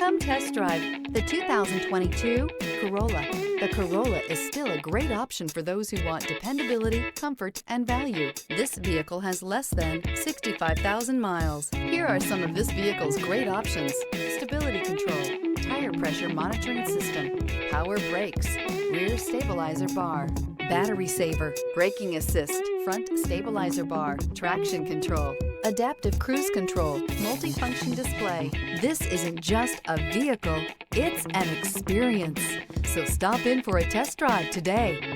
Come test drive the 2022 Corolla. The Corolla is still a great option for those who want dependability, comfort, and value. This vehicle has less than 65,000 miles. Here are some of this vehicle's great options: stability control, tire pressure monitoring system, power brakes, rear stabilizer bar, battery saver, braking assist, front stabilizer bar, traction control, adaptive cruise control, multifunction display. This isn't just a vehicle, it's an experience. So stop in for a test drive today.